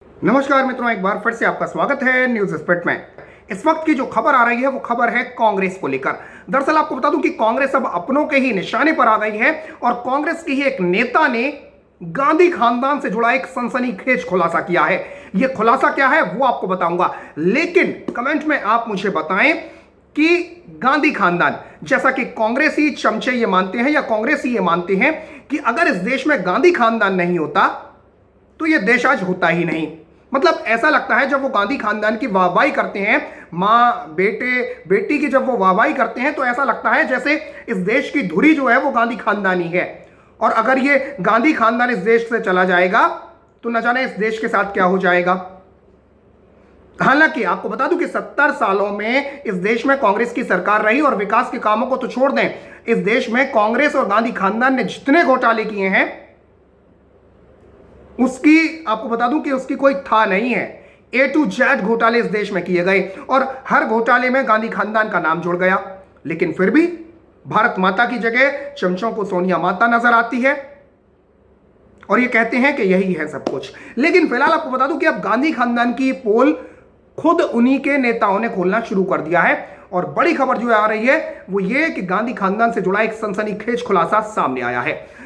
नमस्कार मित्रों, एक बार फिर से आपका स्वागत है न्यूज स्पिरिट में। इस वक्त की जो खबर आ रही है वो खबर है कांग्रेस को लेकर। दरअसल आपको बता दूं कि कांग्रेस अब अपनों के ही निशाने पर आ गई है और कांग्रेस के ही एक नेता ने गांधी खानदान से जुड़ा एक सनसनीखेज खुलासा किया है। यह खुलासा क्या है वो आपको बताऊंगा, लेकिन कमेंट में आप मुझे बताएं कि गांधी खानदान, जैसा कि कांग्रेसी चमचे ये मानते हैं या कांग्रेसी ये मानते हैं कि अगर इस देश में गांधी खानदान नहीं होता तो यह देश आज होता ही नहीं। मतलब ऐसा लगता है जब वो गांधी खानदान की वाहवाही करते हैं, माँ बेटे बेटी की जब वो वाहवाही करते हैं तो ऐसा लगता है जैसे इस देश की धुरी जो है वो गांधी खानदानी है। और अगर ये गांधी खानदान इस देश से चला जाएगा तो न जाने इस देश के साथ क्या हो जाएगा। हालांकि आपको बता दूं कि 70 सालों में इस देश में कांग्रेस की सरकार रही और विकास के कामों को तो छोड़ दें, इस देश में कांग्रेस और गांधी खानदान ने जितने घोटाले किए हैं उसकी आपको बता दूं कि उसकी कोई था नहीं है। A to Z घोटाले इस देश में किए गए और हर घोटाले में गांधी खानदान का नाम जुड़ गया, लेकिन फिर भी भारत माता की जगह चमचों को सोनिया माता नजर आती है और ये कहते हैं कि यही है सब कुछ। लेकिन फिलहाल आपको बता दूं कि अब गांधी खानदान की पोल खुद उन्हीं के नेताओं ने खोलना शुरू कर दिया है और बड़ी खबर जो आ रही है वो ये कि गांधी खानदान से जुड़ा एक सनसनीखेज खुलासा सामने आया है।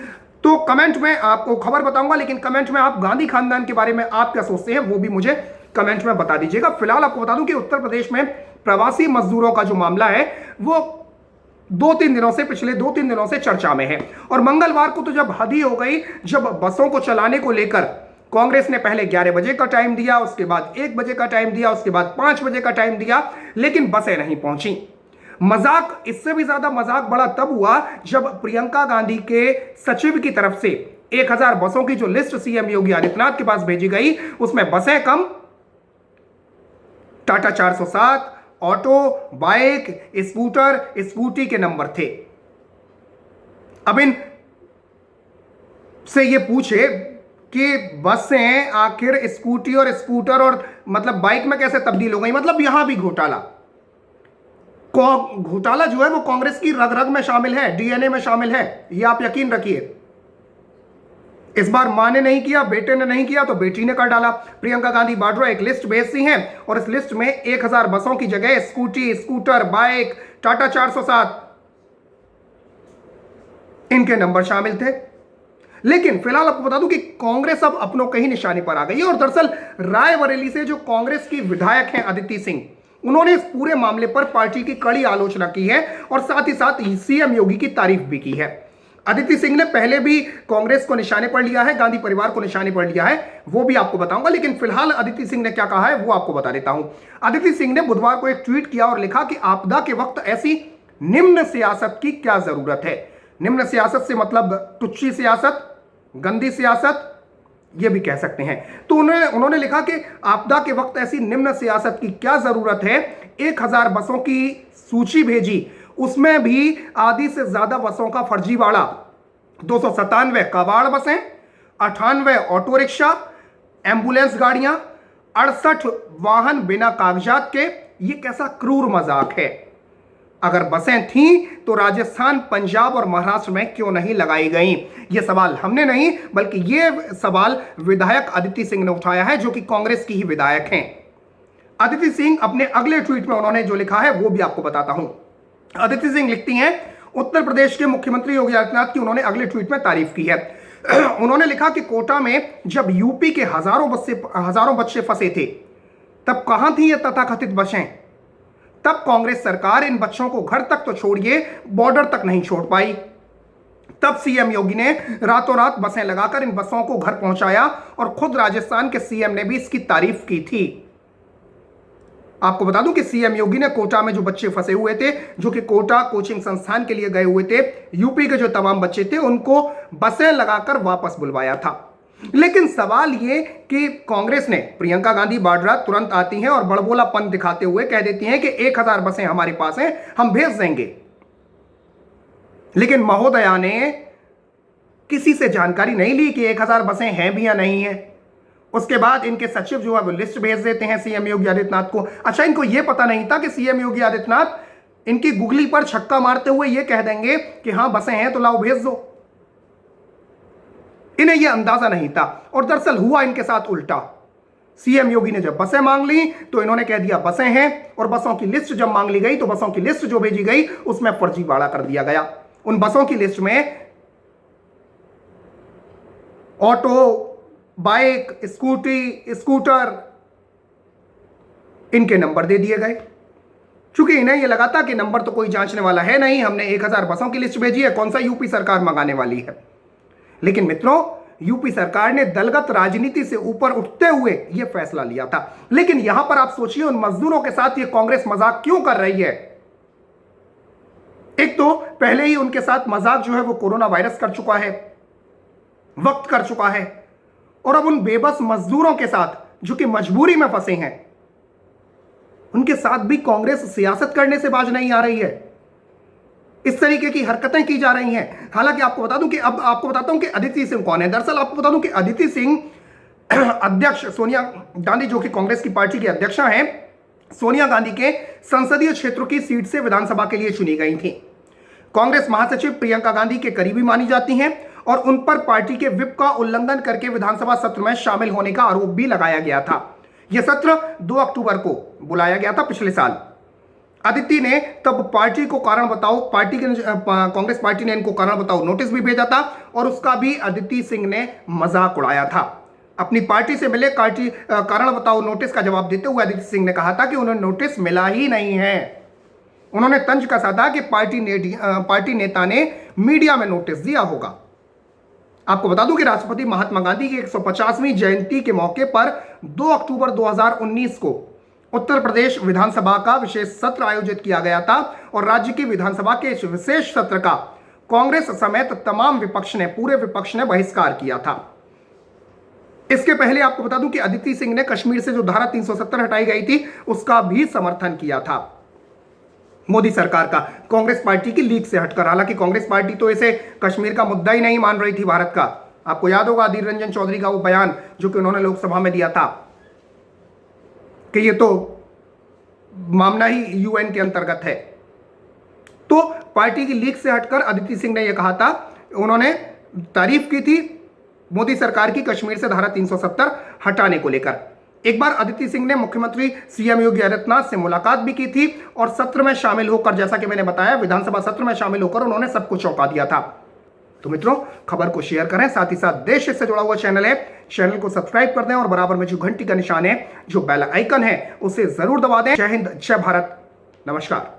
तो कमेंट में आपको खबर बताऊंगा, लेकिन कमेंट में आप गांधी खानदान के बारे में आप क्या सोचते हैं वो भी मुझे कमेंट में बता दीजिएगा। फिलहाल आपको बता दूं कि उत्तर प्रदेश में प्रवासी मजदूरों का जो मामला है वो पिछले 2-3 दिनों से चर्चा में है। और मंगलवार को तो जब हद ही हो गई, जब बसों को चलाने को लेकर कांग्रेस ने पहले 11 बजे का टाइम दिया, उसके बाद 1 बजे का टाइम दिया, उसके बाद 5 बजे का टाइम दिया, लेकिन बसें नहीं पहुंची। मजाक, इससे भी ज्यादा मजाक बड़ा तब हुआ जब प्रियंका गांधी के सचिव की तरफ से 1000 बसों की जो लिस्ट सीएम योगी आदित्यनाथ के पास भेजी गई, उसमें बसें कम, Tata 407, auto, bike, scooter, scooty के नंबर थे। अब इन से ये पूछे कि बसें आखिर स्कूटी और स्कूटर और मतलब बाइक में कैसे तब्दील हो गई। मतलब यहां भी घोटाला जो है वो कांग्रेस की रग रग में शामिल है, डीएनए में शामिल है, ये आप यकीन रखिए। इस बार मां ने नहीं किया, बेटे ने नहीं किया तो बेटी ने कर डाला। प्रियंका गांधी वाड्रा एक लिस्ट भेजती हैं और इस लिस्ट में 1000 बसों की जगह स्कूटी, स्कूटर, बाइक, टाटा 407 इनके नंबर शामिल थे। लेकिन फिलहाल आपको बता दूं कि कांग्रेस अब अपनों के ही निशाने पर आ गई है और दरअसल रायबरेली से जो कांग्रेस की विधायक हैं अदिति सिंह, उन्होंने इस पूरे मामले पर पार्टी की कड़ी आलोचना की है और साथ ही साथ सीएम योगी की तारीफ भी की है। अदिति सिंह ने पहले भी कांग्रेस को निशाने पर लिया है, गांधी परिवार को निशाने पर लिया है, वो भी आपको बताऊंगा। लेकिन फिलहाल अदिति सिंह ने क्या कहा है वो आपको बता देता हूं। अदिति सिंह ने बुधवार को एक ट्वीट किया और लिखा कि आपदा के वक्त ऐसी निम्न सियासत की क्या जरूरत है। निम्न सियासत से मतलब टुच्ची सियासत, गंदी सियासत, ये भी कह सकते हैं। तो उन्होंने लिखा कि आपदा के वक्त ऐसी निम्न सियासत की क्या जरूरत है। 1000 बसों की सूची भेजी, उसमें भी आधी से ज्यादा बसों का फर्जीवाड़ा। 297 कबाड़ बसें, 98 ऑटो रिक्शा, एम्बुलेंस गाड़ियां, 68 वाहन बिना कागजात के। ये कैसा क्रूर मजाक है। अगर बसें थीं तो राजस्थान, पंजाब और महाराष्ट्र में क्यों नहीं लगाई गईं? यह सवाल हमने नहीं बल्कि यह सवाल विधायक अदिति सिंह ने उठाया है, जो कि कांग्रेस की ही विधायक हैं। अदिति सिंह अपने अगले ट्वीट में उन्होंने जो लिखा है वो भी आपको बताता हूं। अदिति सिंह लिखती हैं, उत्तर प्रदेश के मुख्यमंत्री योगी आदित्यनाथ की उन्होंने अगले ट्वीट में तारीफ की है। उन्होंने लिखा कि कोटा में जब यूपी के हजारों बच्चे फंसे थे तब कहां थी ये तथाकथित बसें। तब कांग्रेस सरकार इन बच्चों को घर तक तो छोड़िए, बॉर्डर तक नहीं छोड़ पाई। तब सीएम योगी ने रातों रात बसें लगाकर इन बसों को घर पहुंचाया और खुद राजस्थान के सीएम ने भी इसकी तारीफ की थी। आपको बता दूं कि सीएम योगी ने कोटा में जो बच्चे फंसे हुए थे, जो कि कोटा कोचिंग संस्थान के लिए गए हुए थे, यूपी के जो तमाम बच्चे थे, उनको बसें लगाकर वापस बुलवाया था। लेकिन सवाल ये कि कांग्रेस ने, प्रियंका गांधी वाड्रा तुरंत आती हैं और बड़बोलापन दिखाते हुए कह देती हैं कि 1000 बसें हमारे पास हैं, हम भेज देंगे। लेकिन महोदया ने किसी से जानकारी नहीं ली कि 1000 बसें हैं भी या नहीं है। उसके बाद इनके सचिव जो है वो लिस्ट भेज देते हैं सीएम योगी आदित्यनाथ को। अच्छा, इनको यह पता नहीं था कि सीएम योगी आदित्यनाथ इनकी गुगली पर छक्का मारते हुए यह कह देंगे कि हां बसें हैं तो लाओ भेज दो। इन्हें यह अंदाजा नहीं था और दरअसल हुआ इनके साथ उल्टा। सीएम योगी ने जब बसें मांग ली तो इन्होंने कह दिया बसें हैं, और बसों की लिस्ट जब मांग ली गई तो बसों की लिस्ट जो भेजी गई उसमें फर्जीवाड़ा कर दिया गया। उन बसों की लिस्ट में ऑटो, बाइक, स्कूटर, इनके नंबर दे दिए गए। चूंकि इन्हें यह लगा था कि नंबर तो कोई जांचने वाला है नहीं, हमने 1000 बसों की लिस्ट भेजी है, कौन सा यूपी सरकार मंगाने वाली है। लेकिन मित्रों, यूपी सरकार ने दलगत राजनीति से ऊपर उठते हुए यह फैसला लिया था। लेकिन यहां पर आप सोचिए, उन मजदूरों के साथ यह कांग्रेस मजाक क्यों कर रही है। एक तो पहले ही उनके साथ मजाक जो है वो कोरोना वायरस कर चुका है, वक्त कर चुका है, और अब उन बेबस मजदूरों के साथ जो कि मजबूरी में फंसे हैं, उनके साथ भी कांग्रेस सियासत करने से बाज नहीं आ रही है। इस तरीके की हरकतें की जा रही हैं। हालांकि आपको बता दूं कि अब आपको बताता हूं कि अदिति सिंह कौन है। दरअसल आपको बता दूं कि अदिति सिंह अध्यक्ष सोनिया गांधी, जो कि कांग्रेस की पार्टी की अध्यक्षा हैं, सोनिया गांधी के संसदीय क्षेत्रों की सीट से विधानसभा के लिए चुनी गई थी। कांग्रेस महासचिव प्रियंका गांधी के करीबी मानी जाती हैं और उन पर पार्टी के व्हिप का उल्लंघन करके विधानसभा सत्र में शामिल होने का आरोप भी लगाया गया था। यह सत्र 2 अक्टूबर को बुलाया गया था पिछले साल। अदिति ने तब पार्टी को कारण बताओ, कांग्रेस पार्टी ने इनको कारण बताओ नोटिस भी भेजा था, और उसका भी अदिति सिंह ने मजाक उड़ाया था। अपनी पार्टी से मिले कारण बताओ नोटिस का जवाब देते हुए अदिति सिंह ने कहा था कि उन्हें नोटिस मिला ही नहीं है। उन्होंने तंज कसा था कि पार्टी नेता ने मीडिया में नोटिस दिया होगा। आपको बता दूं कि राष्ट्रपति महात्मा गांधी की 150वीं जयंती के मौके पर 2 अक्टूबर 2019 को उत्तर प्रदेश विधानसभा का विशेष सत्र आयोजित किया गया था, और राज्य की विधानसभा के इस विशेष सत्र का कांग्रेस समेत तमाम पूरे विपक्ष ने बहिष्कार किया था। इसके पहले आपको बता दूं कि अदिति सिंह ने कश्मीर से जो धारा 370 हटाई गई थी उसका भी समर्थन किया था, मोदी सरकार का, कांग्रेस पार्टी की लीक से हटकर। हालांकि कांग्रेस पार्टी तो इसे कश्मीर का मुद्दा ही नहीं मान रही थी भारत का। आपको याद होगा अधीर रंजन चौधरी का वो बयान जो कि उन्होंने लोकसभा में दिया था कि ये तो मामला ही यूएन के अंतर्गत है। तो पार्टी की लीक से हटकर अदिति सिंह ने यह कहा था, उन्होंने तारीफ की थी मोदी सरकार की कश्मीर से धारा 370 हटाने को लेकर। एक बार अदिति सिंह ने मुख्यमंत्री सीएम योगी आदित्यनाथ से मुलाकात भी की थी, और सत्र में शामिल होकर, जैसा कि मैंने बताया, विधानसभा सत्र में शामिल होकर उन्होंने सब कुछ चौंका दिया था। तो मित्रों, खबर को शेयर करें, साथ ही साथ देश से जुड़ा हुआ चैनल है, चैनल को सब्सक्राइब कर दें, और बराबर में जो घंटी का निशान है, जो बेल आइकन है, उसे जरूर दबा दें। जय हिंद, जय भारत, नमस्कार।